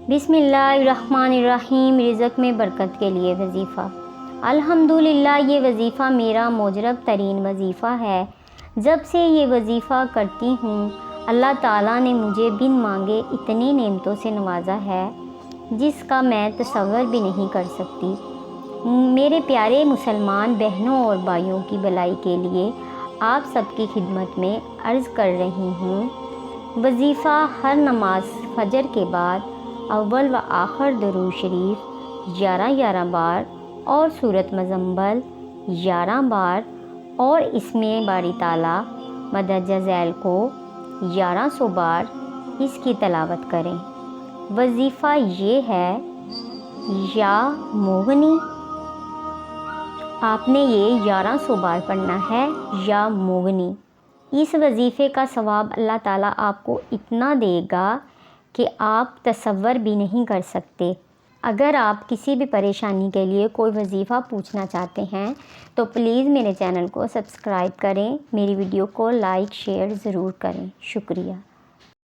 बिस्मिल्लाहिर्रहमानिर्रहीम। रिज़्क़ में बरकत के लिए वजीफ़ा। अल्हम्दुलिल्लाह, ये वजीफ़ा मेरा मुजरब तरीन वजीफ़ा है। जब से ये वजीफ़ा करती हूँ, अल्लाह ताला ने मुझे बिन मांगे इतनी नेमतों से नवाजा है जिसका मैं तसव्वुर भी नहीं कर सकती। मेरे प्यारे मुसलमान बहनों और भाइयों की भलाई के लिए आप सबकी खिदमत में अर्ज़ कर रही हूँ। वजीफ़ा हर नमाज फ़जर के बाद अव्वल व आखिर दरूद शरीफ 11 बार और सूरत मुज़म्मिल 11 बार और इसमें बारी ताला मदद जज़ैल को 1100 बार इसकी तलावत करें। वजीफ़ा ये है या मोगनी। आपने ये 1100 बार पढ़ना है या मोगनी। इस वजीफ़े का सवाब अल्लाह ताला आपको इतना देगा कि आप तसव्वुर भी नहीं कर सकते। अगर आप किसी भी परेशानी के लिए कोई वजीफ़ा पूछना चाहते हैं तो प्लीज़ मेरे चैनल को सब्सक्राइब करें, मेरी वीडियो को लाइक शेयर ज़रूर करें। शुक्रिया।